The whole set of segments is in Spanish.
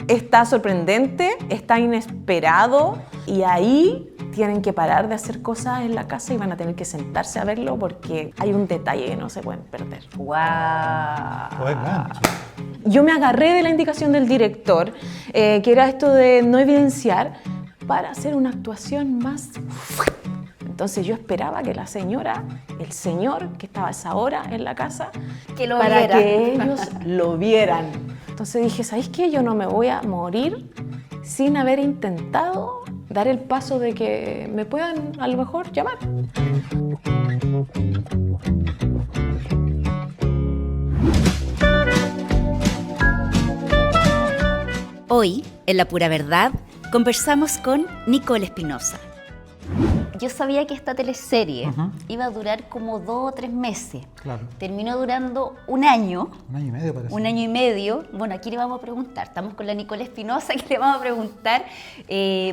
Está sorprendente, está inesperado y ahí tienen que parar de hacer cosas en la casa y van a tener que sentarse a verlo porque hay un detalle que no se pueden perder. Bueno. Yo me agarré de la indicación del director, que era esto de no evidenciar, para hacer una actuación más... Entonces yo esperaba que la señora, el señor que estaba a esa hora en la casa, que lo para viera. que ellos lo vieran. Entonces dije, ¿sabéis qué? Yo no me voy a morir sin haber intentado dar el paso de que me puedan a lo mejor llamar. Hoy, en La Pura Verdad, conversamos con Nicole Espinosa. Yo sabía que esta teleserie iba a durar como 2 o 3 meses. Claro. Terminó durando un año. Un año y medio parece. Un año y medio. Bueno, aquí le vamos a preguntar. Estamos con la Nicole Espinosa, que le vamos a preguntar,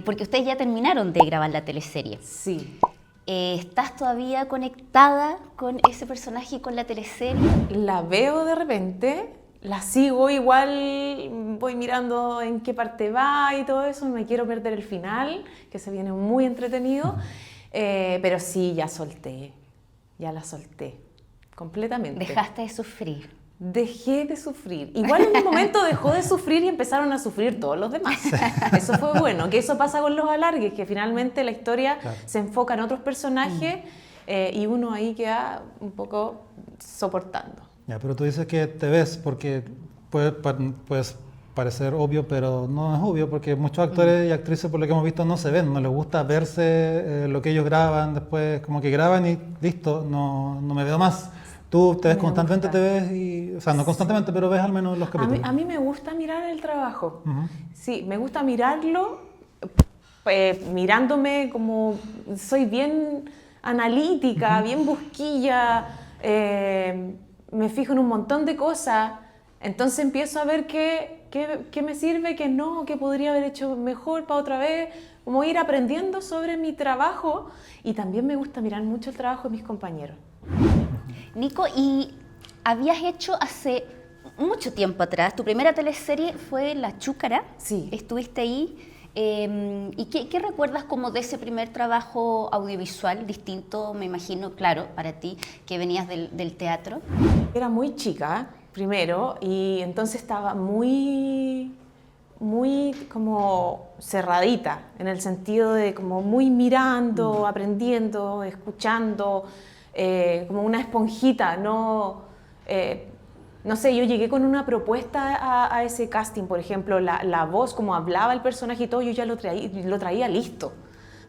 porque ustedes ya terminaron de grabar la teleserie. Sí. ¿Estás todavía conectada con ese personaje y con la teleserie? La veo de repente, la sigo igual, voy mirando en qué parte va y todo eso, no me quiero perder el final, que se viene muy entretenido, pero sí, ya la solté, completamente. Dejaste de sufrir. Dejé de sufrir. Igual en un momento dejó de sufrir y empezaron a sufrir todos los demás. Eso fue bueno, que eso pasa con los alargues, que finalmente la historia se enfoca en otros personajes y uno ahí queda un poco soportando. Ya, pero tú dices que te ves porque puedes parecer obvio, pero no es obvio porque muchos actores y actrices, por lo que hemos visto, no se ven, no les gusta verse lo que ellos graban, después como que graban y listo, no me veo más. Tú te ves constantemente, te ves, y, o sea, no constantemente, pero ves al menos los capítulos. A mí me gusta mirar el trabajo, sí, me gusta mirarlo, mirándome como soy bien analítica, bien busquilla, me fijo en un montón de cosas, entonces empiezo a ver qué me sirve, qué no, qué podría haber hecho mejor para otra vez, como ir aprendiendo sobre mi trabajo, y también me gusta mirar mucho el trabajo de mis compañeros. Nico, y habías hecho hace mucho tiempo atrás, tu primera teleserie fue La Chúcara. Sí. Estuviste ahí. ¿Y qué recuerdas como de ese primer trabajo audiovisual distinto, me imagino, claro, para ti, que venías del teatro? Era muy chica, primero, y entonces estaba muy como cerradita, en el sentido de como muy mirando, aprendiendo, escuchando, como una esponjita, no sé, yo llegué con una propuesta a ese casting, por ejemplo, la voz, como hablaba el personaje y todo, yo ya lo traía listo.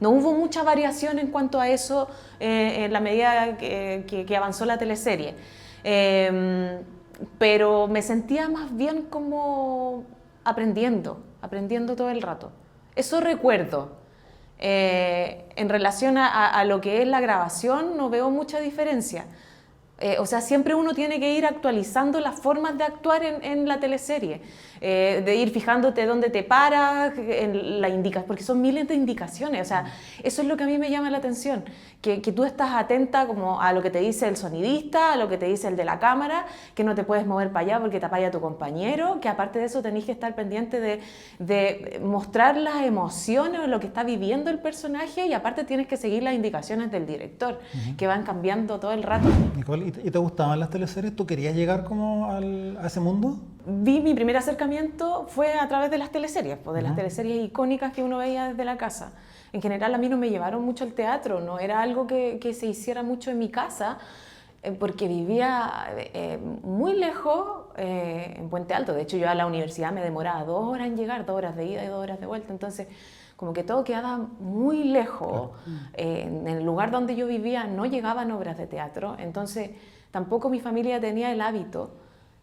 No hubo mucha variación en cuanto a eso en la medida que avanzó la teleserie. Pero me sentía más bien como aprendiendo todo el rato. Eso recuerdo. En relación a lo que es la grabación, no veo mucha diferencia. O sea, siempre uno tiene que ir actualizando las formas de actuar en la teleserie, de ir fijándote dónde te paras, porque son miles de indicaciones. O sea, eso es lo que a mí me llama la atención, que tú estás atenta como a lo que te dice el sonidista, a lo que te dice el de la cámara, que no te puedes mover para allá porque te apaya tu compañero, que aparte de eso tenés que estar pendiente de mostrar las emociones o lo que está viviendo el personaje, y aparte tienes que seguir las indicaciones del director, que van cambiando todo el rato. Nicole, ¿y te gustaban las teleseries? ¿Tú querías llegar como a ese mundo? Mi primer acercamiento fue a través de las teleseries, pues, de las teleseries icónicas que uno veía desde la casa. En general a mí no me llevaron mucho al teatro, no era algo que se hiciera mucho en mi casa, porque vivía muy lejos, en Puente Alto. De hecho, yo a la universidad me demoraba 2 horas en llegar, 2 horas de ida y 2 horas de vuelta, entonces como que todo quedaba muy lejos. En el lugar donde yo vivía no llegaban obras de teatro, entonces tampoco mi familia tenía el hábito,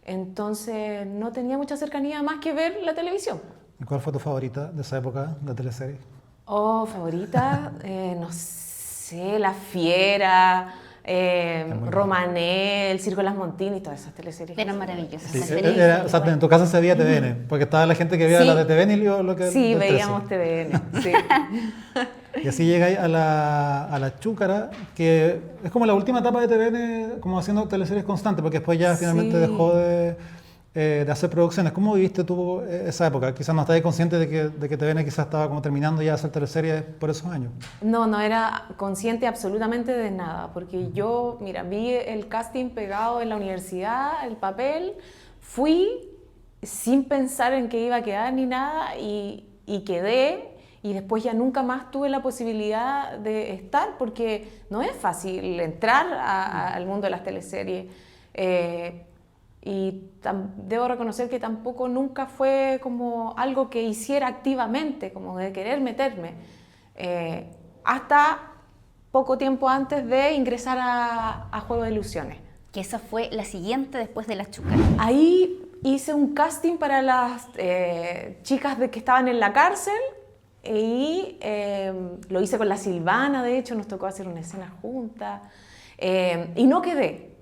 entonces no tenía mucha cercanía más que ver la televisión. ¿Y cuál fue tu favorita de esa época de teleserie? Oh, favorita, no sé, La Fiera, Romané, El Circo de las Montinis, todas esas teleseries. Eran maravillosas. Sí, o sea, en tu casa se veía TVN, porque estaba la gente que veía la de TVN y lo que... Sí, veíamos TVN, sí. Y así llegáis a la Chúcara, que es como la última etapa de TVN, como haciendo teleseries constantes, porque después ya finalmente dejó de hacer producciones. ¿Cómo viviste tú esa época? Quizás no estabas consciente de que TVN quizás estaba como terminando ya de hacer teleseries por esos años. No, no era consciente absolutamente de nada, porque yo, mira, vi el casting pegado en la universidad, el papel, fui sin pensar en que iba a quedar ni nada y quedé. Y después ya nunca más tuve la posibilidad de estar, porque no es fácil entrar al mundo de las teleseries. Y debo reconocer que tampoco nunca fue como algo que hiciera activamente, como de querer meterme, hasta poco tiempo antes de ingresar a Juego de Ilusiones. Que esa fue la siguiente después de Las Chúcaras. Ahí hice un casting para las chicas que estaban en la cárcel y lo hice con la Silvana, de hecho, nos tocó hacer una escena juntas y no quedé.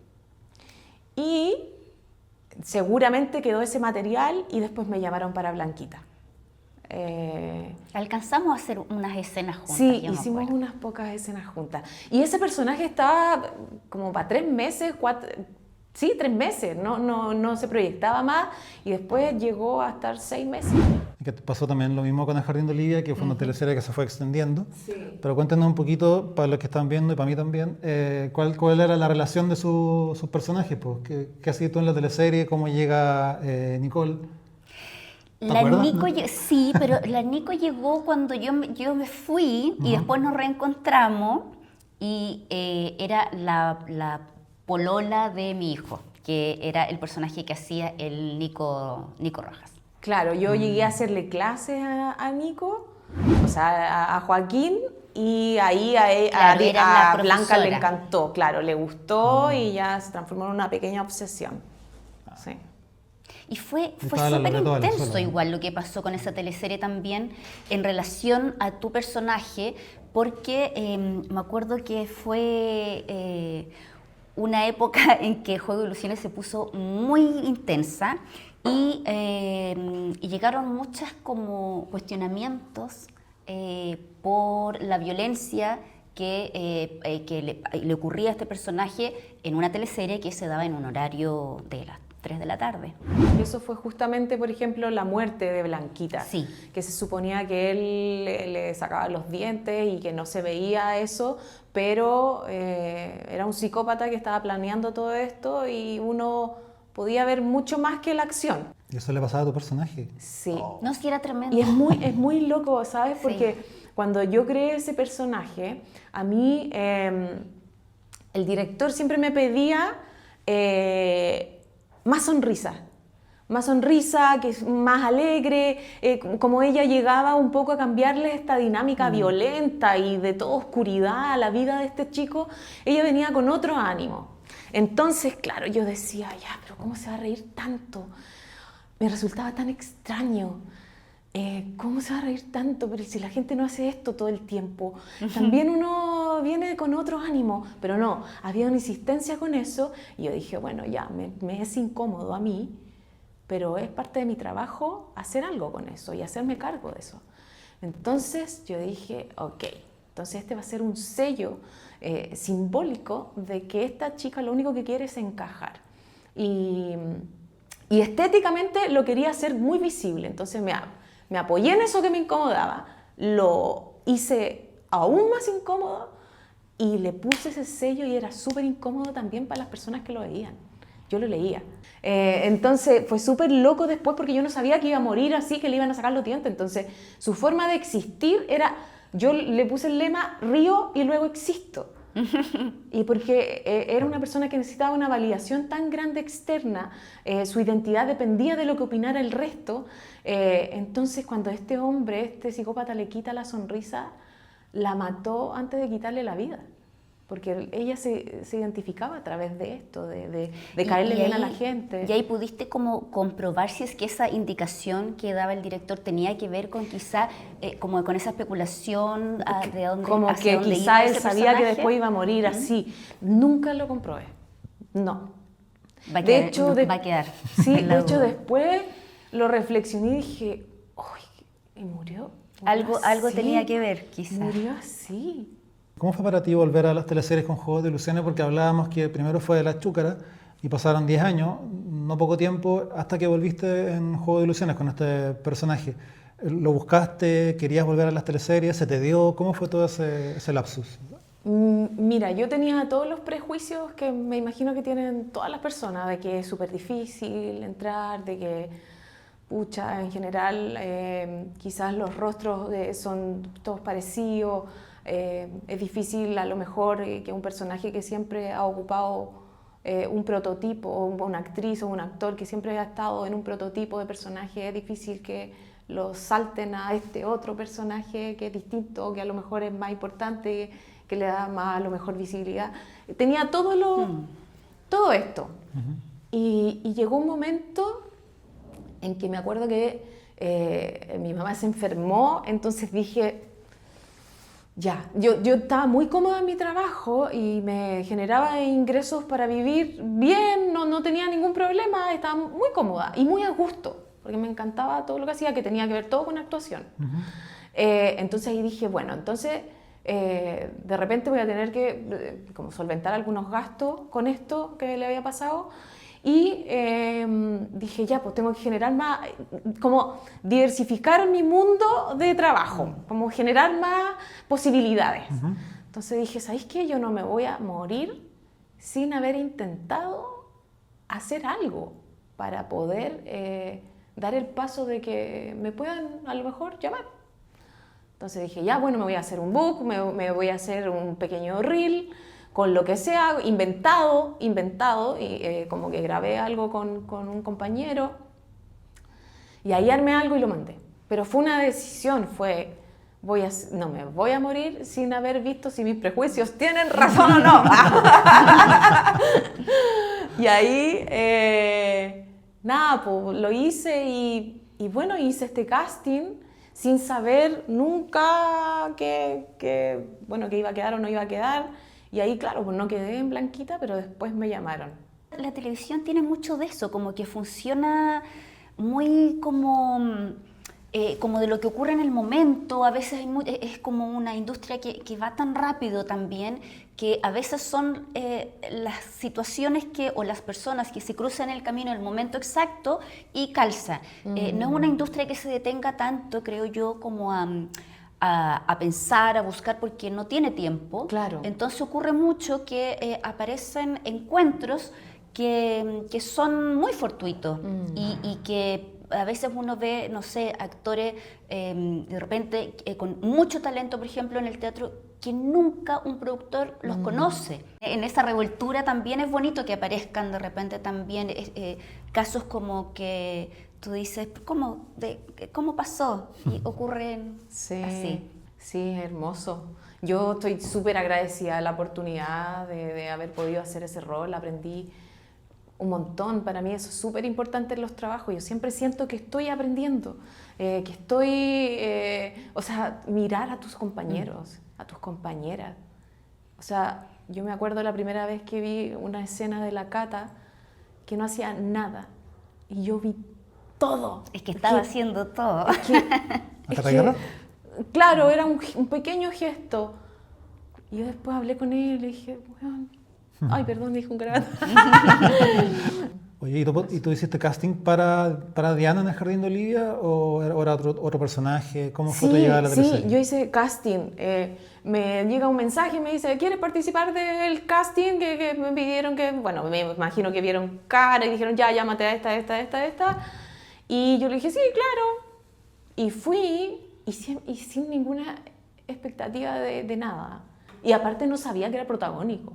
Y seguramente quedó ese material y después me llamaron para Blanquita. Alcanzamos a hacer unas escenas juntas. Sí, yo me hicimos acuerdo. unas pocas escenas juntas. Y ese personaje estaba como para 3 meses, 3 meses, no se proyectaba más y después llegó a estar 6 meses. Que pasó también lo mismo con El Jardín de Olivia, que fue una teleserie que se fue extendiendo. Sí. Pero cuéntenos un poquito, para los que están viendo y para mí también, ¿cuál era la relación de sus personajes? Pues, ¿qué has sido tú en la teleserie? ¿Cómo llega Nicole? ¿Te acuerdas? Sí, pero la Nico llegó cuando yo me fui y después nos reencontramos y era la polola de mi hijo, que era el personaje que hacía el Nico Rojas. Claro, yo llegué a hacerle clases a Nico, o sea, a Joaquín, y ahí Claro, eras la a Blanca le profesora. encantó, claro, le gustó y ya se transformó en una pequeña obsesión. Sí. Y fue Estaba la súper Loreto intenso Valenzuela. igual lo que pasó con esa teleserie también en relación a tu personaje, porque me acuerdo que fue una época en que Juego de Ilusiones se puso muy intensa y llegaron muchos como cuestionamientos por la violencia que le ocurría a este personaje en una teleserie que se daba en un horario de las 3 de la tarde. Eso fue justamente, por ejemplo, la muerte de Blanquita, Sí. que se suponía que él le sacaba los dientes y que no se veía eso, pero era un psicópata que estaba planeando todo esto y uno podía ver mucho más que la acción. ¿Y eso le pasaba a tu personaje? Sí. No, sí era tremendo. Y es muy loco, ¿sabes? Sí. Porque cuando yo creé ese personaje, a mí el director siempre me pedía más sonrisa, que es más alegre, como ella llegaba un poco a cambiarle esta dinámica violenta y de toda oscuridad a la vida de este chico, ella venía con otro ánimo. Entonces, claro, yo decía, ya, pero ¿cómo se va a reír tanto? Me resultaba tan extraño. ¿Cómo se va a reír tanto? Pero si la gente no hace esto todo el tiempo, también uno viene con otro ánimo. Pero no, había una insistencia con eso y yo dije, bueno, ya, me es incómodo a mí, pero es parte de mi trabajo hacer algo con eso y hacerme cargo de eso. Entonces yo dije, ok, entonces este va a ser un sello simbólico de que esta chica lo único que quiere es encajar. Y estéticamente lo quería hacer muy visible, entonces me apoyé en eso que me incomodaba, lo hice aún más incómodo y le puse ese sello y era súper incómodo también para las personas que lo veían. Yo lo leía. Entonces fue súper loco después porque yo no sabía que iba a morir así, que le iban a sacar los dientes. Entonces su forma de existir era, yo le puse el lema río y luego existo. Y porque era una persona que necesitaba una validación tan grande externa, su identidad dependía de lo que opinara el resto. Entonces cuando este hombre, este psicópata le quita la sonrisa, la mató antes de quitarle la vida. Porque ella se identificaba a través de esto, de caerle bien a la gente. Y ahí pudiste como comprobar si es que esa indicación que daba el director tenía que ver con quizá, como con esa especulación de dónde, como hacia que dónde quizá iba él ese sabía que personaje. después iba a morir así. Nunca lo comprobé. No. Va a De quedar, hecho, va a quedar. Sí, en la de hecho duda. después lo reflexioné y dije, ¡ay! ¿Y murió? Algo así. tenía que ver, quizá. Murió así. ¿Cómo fue para ti volver a las teleseries con Juegos de Ilusiones? Porque hablábamos que primero fue de Las Chúcaras, Y pasaron 10 años, no poco tiempo, hasta que volviste en Juego de Ilusiones con este personaje. ¿Lo buscaste? ¿Querías volver a las teleseries? ¿Se te dio? ¿Cómo fue todo ese lapsus? Mira, yo tenía todos los prejuicios que me imagino que tienen todas las personas, de que es súper difícil entrar, de que, pucha, en general, quizás los rostros son todos parecidos, es difícil a lo mejor que un personaje que siempre ha ocupado un prototipo, o una actriz o un actor que siempre ha estado en un prototipo de personaje, es difícil que lo salten a este otro personaje que es distinto, que a lo mejor es más importante, que le da más a lo mejor visibilidad. Tenía todo esto. Y llegó un momento en que me acuerdo que mi mamá se enfermó, entonces dije, ya, yo estaba muy cómoda en mi trabajo y me generaba ingresos para vivir bien, no tenía ningún problema, estaba muy cómoda y muy a gusto, porque me encantaba todo lo que hacía, que tenía que ver todo con actuación. Entonces ahí dije, bueno, entonces de repente voy a tener que como solventar algunos gastos con esto que le había pasado. Y dije, ya, pues tengo que generar más, como diversificar mi mundo de trabajo, como generar más posibilidades. Entonces dije, ¿sabéis qué? Yo no me voy a morir sin haber intentado hacer algo para poder dar el paso de que me puedan a lo mejor llamar. Entonces dije, ya, bueno, me voy a hacer un book, me voy a hacer un pequeño reel, con lo que sea, inventado, y como que grabé algo con un compañero, y ahí armé algo y lo mandé. Pero fue una decisión, no me voy a morir sin haber visto si mis prejuicios tienen razón o no. Y ahí, nada, pues lo hice y bueno, hice este casting sin saber nunca que iba a quedar o no iba a quedar. Y ahí, claro, pues no quedé en blanquita, pero después me llamaron. La televisión tiene mucho de eso, como que funciona muy como de lo que ocurre en el momento. A veces es como una industria que va tan rápido también, que a veces son las situaciones o las personas que se cruzan el camino en el momento exacto y calza. No es una industria que se detenga tanto, creo yo, como a pensar, a buscar, porque no tiene tiempo. Claro. Entonces ocurre mucho que aparecen encuentros que son muy fortuitos y que a veces uno ve, no sé, actores de repente con mucho talento, por ejemplo, en el teatro, que nunca un productor los conoce. En esa revoltura también es bonito que aparezcan de repente también casos como que tú dices, ¿cómo pasó? Y ocurren así. Sí, es hermoso. Yo estoy súper agradecida de la oportunidad de haber podido hacer ese rol. Aprendí un montón. Para mí eso es súper importante en los trabajos. Yo siempre siento que estoy aprendiendo, que estoy... o sea, mirar a tus compañeros, a tus compañeras. O sea, yo me acuerdo la primera vez que vi una escena de la Cata que no hacía nada. Y yo vi todo. Es que estaba haciendo todo. Claro, era un pequeño gesto. Y yo después hablé con él y le dije, bueno, ay, perdón, dije un garabato. Oye, ¿y tú hiciste casting para Diana en el Jardín de Olivia o era otro personaje? ¿Cómo fue tu llegada a la teleserie? Sí, yo hice casting. Me llega un mensaje y me dice, ¿quieres participar del casting? Que me pidieron bueno, me imagino que vieron cara y dijeron, ya, llámate a esta. Y yo le dije, sí, claro. Y fui y sin ninguna expectativa de nada. Y aparte no sabía que era protagónico.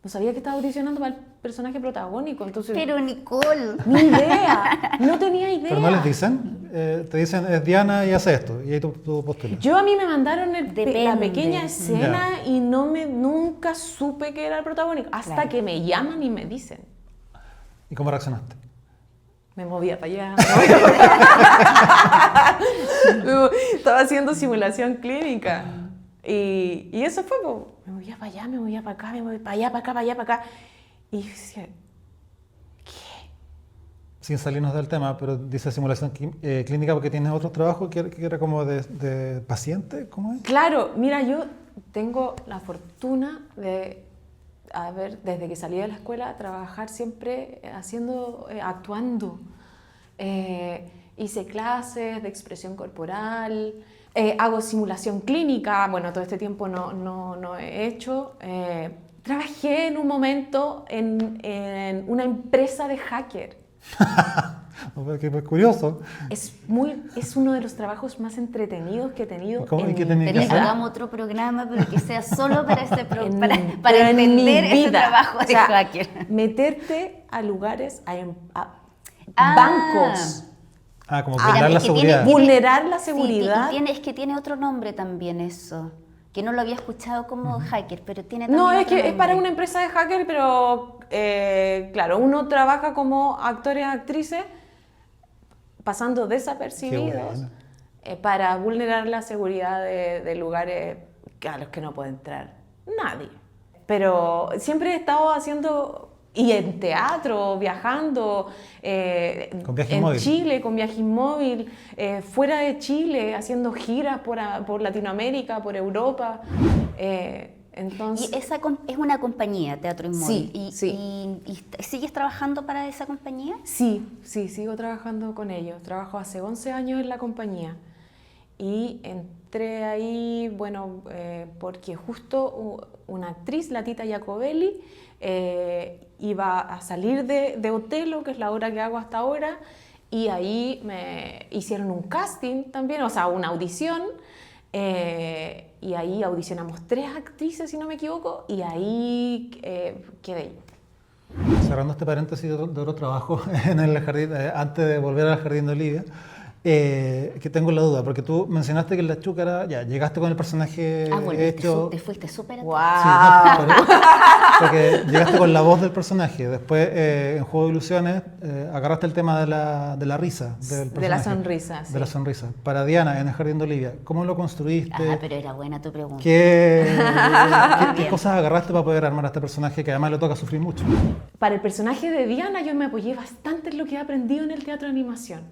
No sabía que estaba audicionando para el personaje protagónico, entonces... Pero Nicole... Ni idea, no tenía idea. ¿Pero no les dicen? Te dicen, es Diana y hace esto, y ahí tú postulas. A mí me mandaron la pequeña escena y nunca supe que era el protagónico, hasta que me llaman y me dicen. ¿Y cómo reaccionaste? Me movía para allá. Estaba haciendo simulación clínica. Y eso fue, me movía para allá, me movía para acá, me movía para allá, para acá. Y decía, ¿qué? Sin salirnos del tema, pero dice simulación clínica porque tienes otro trabajo que era como de paciente, ¿cómo es? Claro, mira, yo tengo la fortuna de a ver, desde que salí de la escuela, trabajar siempre actuando. Hice clases de expresión corporal, hago simulación clínica, bueno, todo este tiempo no he hecho. Trabajé en un momento en una empresa de hacker. Qué curioso. Es uno de los trabajos más entretenidos que he tenido. ¿Y qué tenía que Tenés que hacer? hagamos otro programa, pero que sea solo para ese para pero en entender mi ese vida. trabajo de O sea, hacker. Meterte a lugares, a Ah. bancos, Como Mira, vulnerar la es que tiene- seguridad. vulnerar la Sí, seguridad. es que tiene otro nombre también eso, que no lo había escuchado como hacker, pero tiene también No, es otro que es para nombre. una empresa de hacker, pero claro, uno trabaja como actores, actrices, pasando desapercibidos bueno. para vulnerar la seguridad de lugares a los que no puede entrar nadie. Pero siempre he estado haciendo, y en teatro, viajando, Con Viaje en Móvil. Chile, con Viaje Móvil, fuera de Chile, haciendo giras por Latinoamérica, por Europa. Entonces, Y esa es una compañía, Teatro Inmóvil. Sí, ¿Y, sí. y sigues trabajando para esa compañía? sí, sigo trabajando con ellos. Trabajo hace 11 años en la compañía y entré ahí, bueno, porque justo una actriz, la Tita Jacobelli, iba a salir de Otelo, que es la obra que hago hasta ahora, y ahí me hicieron un casting también, o sea, una audición. Y ahí audicionamos 3 actrices, si no me equivoco, y ahí quedé yo. Cerrando este paréntesis de otro trabajo en el jardín, antes de volver al Jardín de Olivia, que tengo la duda, porque tú mencionaste que en La Chúcara ya llegaste con el personaje hecho. Te fuiste súper ¡Wow! atrás. Sí, no, porque llegaste con la voz del personaje. Después, en Juego de Ilusiones, agarraste el tema de la risa del personaje. De la sonrisa, De la sí. sonrisa. Para Diana, en el Jardín de Olivia, ¿cómo lo construiste? Ah, pero era buena tu pregunta. ¿Qué cosas agarraste para poder armar a este personaje que además le toca sufrir mucho? Para el personaje de Diana yo me apoyé bastante en lo que he aprendido en el teatro de animación.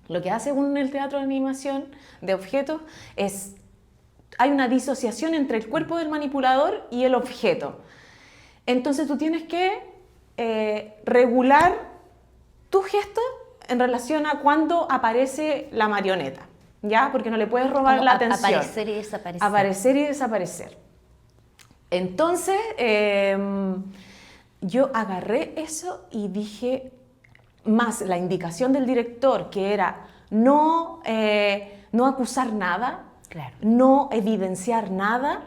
Lo que hace uno en el teatro de animación de objetos es, hay una disociación entre el cuerpo del manipulador y el objeto. Entonces tú tienes que regular tu gesto en relación a cuando aparece la marioneta, ¿ya? Porque no le puedes robar Como la atención. aparecer y desaparecer. Aparecer y desaparecer. Entonces, yo agarré eso y dije, más la indicación del director, que era no acusar nada, Claro. no evidenciar nada,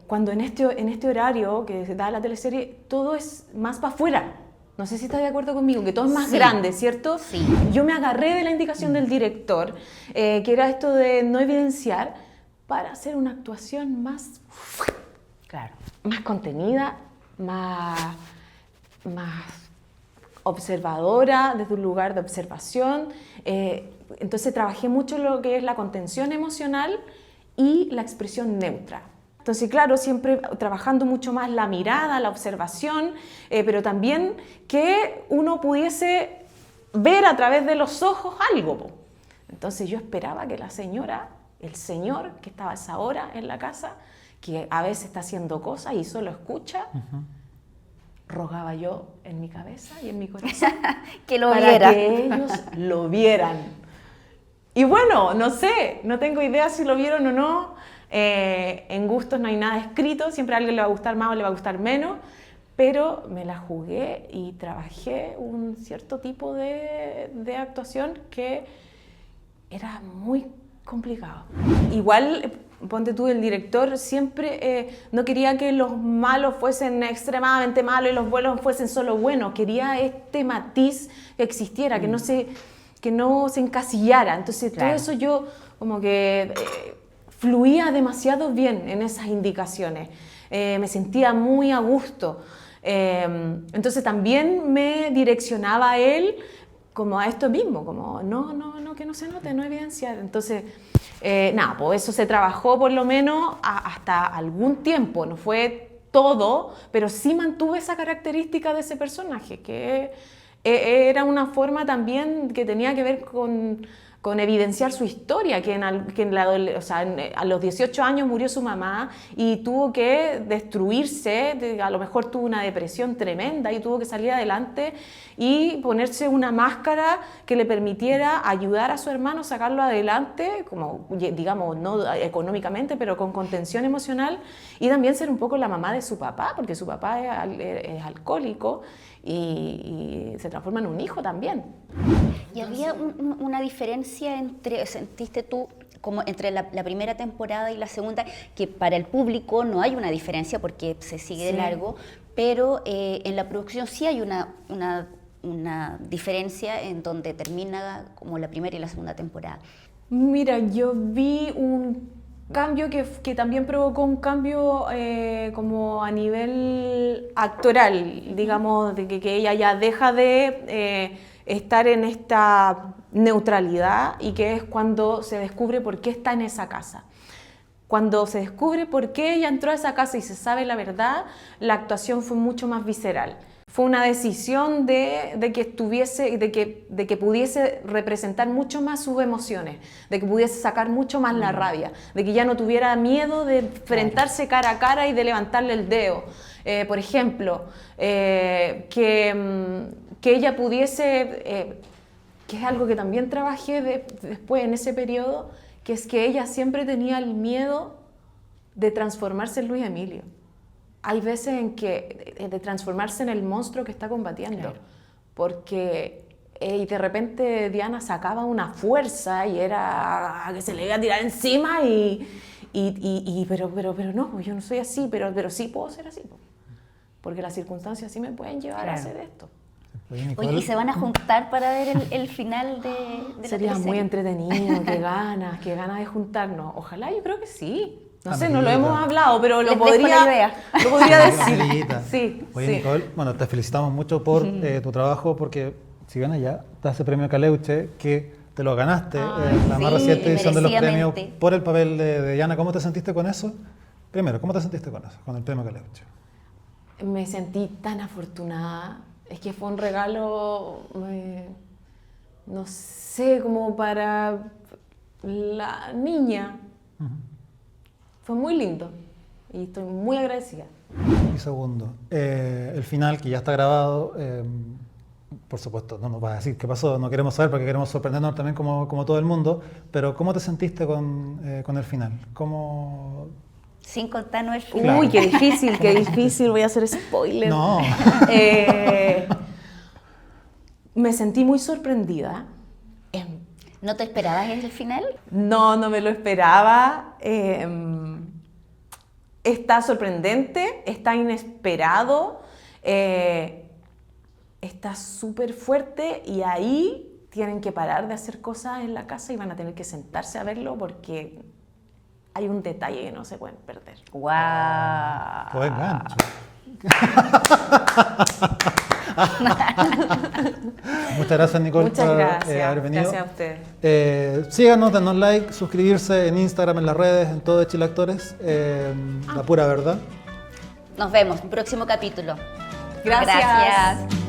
cuando en este horario que se da la teleserie, todo es más para afuera. No sé si estás de acuerdo conmigo, que todo es más Sí. grande, ¿cierto? Sí. Yo me agarré de la indicación del director, que era esto de no evidenciar, para hacer una actuación más Claro. contenida, más observadora, desde un lugar de observación. Entonces trabajé mucho lo que es la contención emocional y la expresión neutra. Entonces, claro, siempre trabajando mucho más la mirada, la observación, pero también que uno pudiese ver a través de los ojos algo, po. Entonces yo esperaba que la señora, el señor que estaba a esa hora en la casa, que a veces está haciendo cosas y solo escucha, rogaba yo en mi cabeza y en mi corazón Que lo para viera. que ellos lo vieran. Y bueno, no sé, no tengo idea si lo vieron o no. En gustos no hay nada escrito, siempre a alguien le va a gustar más o le va a gustar menos, pero me la jugué y trabajé un cierto tipo de actuación que era muy complicado. Igual, ponte tú, el director siempre no quería que los malos fuesen extremadamente malos y los buenos fuesen solo buenos. Quería este matiz que existiera, que no se encasillara. Entonces, Claro. todo eso yo como que fluía demasiado bien en esas indicaciones. Me sentía muy a gusto. Entonces, también me direccionaba a él como a esto mismo, como no, que no se note, no evidenciar. Entonces, nada, pues eso se trabajó por lo menos hasta algún tiempo, no fue todo, pero sí mantuve esa característica de ese personaje, que era una forma también que tenía que ver con con evidenciar su historia, a los 18 años murió su mamá y tuvo que destruirse, a lo mejor tuvo una depresión tremenda y tuvo que salir adelante y ponerse una máscara que le permitiera ayudar a su hermano a sacarlo adelante, como digamos, no económicamente, pero con contención emocional, y también ser un poco la mamá de su papá, porque su papá es alcohólico y se transforma en un hijo también. ¿Y había una diferencia sentiste tú, como entre la primera temporada y la segunda, que para el público no hay una diferencia porque se sigue de largo, pero en la producción sí hay una diferencia en donde termina como la primera y la segunda temporada? Mira, yo vi un cambio que también provocó un cambio como a nivel actoral, digamos, de que ella ya deja de estar en esta neutralidad, y que es cuando se descubre por qué está en esa casa. Cuando se descubre por qué ella entró a esa casa y se sabe la verdad, la actuación fue mucho más visceral. Fue una decisión de que pudiese representar mucho más sus emociones, de que pudiese sacar mucho más la rabia, de que ya no tuviera miedo de enfrentarse cara a cara y de levantarle el dedo. Por ejemplo, que ella pudiese, que es algo que también trabajé después en ese periodo, que es que ella siempre tenía el miedo de transformarse en Luis Emilio. Hay veces en que de transformarse en el monstruo que está combatiendo, claro. Porque y de repente Diana sacaba una fuerza y era que se le iba a tirar encima pero no, yo no soy así, pero sí puedo ser así, porque las circunstancias sí me pueden llevar a hacer esto. Oye, ¿y se van a juntar para ver el final de la Sería teleserie? muy entretenido, qué ganas de juntarnos. Ojalá, yo creo que sí. No sé, no lo hemos hablado, pero lo podría decir. Sí, Oye, sí. Nicole, bueno, te felicitamos mucho por tu trabajo, porque si bien allá está ese premio Caleuche, que te lo ganaste en la más reciente edición de los premios por el papel de Diana. ¿Cómo te sentiste con eso? Primero, ¿cómo te sentiste con eso, con el premio Caleuche? Me sentí tan afortunada. Es que fue un regalo, no sé, como para la niña. Fue muy lindo y estoy muy agradecida. Y segundo, el final que ya está grabado, por supuesto, no nos vas a decir qué pasó, no queremos saber porque queremos sorprendernos también como todo el mundo, pero ¿cómo te sentiste con el final? ¿Cómo...? Sin contarnos el final. Claro. Uy, qué difícil, voy a hacer spoiler. No. Me sentí muy sorprendida. ¿No te esperabas el final? No me lo esperaba. Está sorprendente, está inesperado, está súper fuerte, y ahí tienen que parar de hacer cosas en la casa y van a tener que sentarse a verlo, porque hay un detalle que no se pueden perder. ¡Guau! Buen gancho. Muchas gracias, Nicole, por haber venido. Gracias a ustedes. Síganos, denos like, suscribirse en Instagram, en las redes, en todo de Chile Actores. La pura verdad. Nos vemos en el próximo capítulo. Gracias.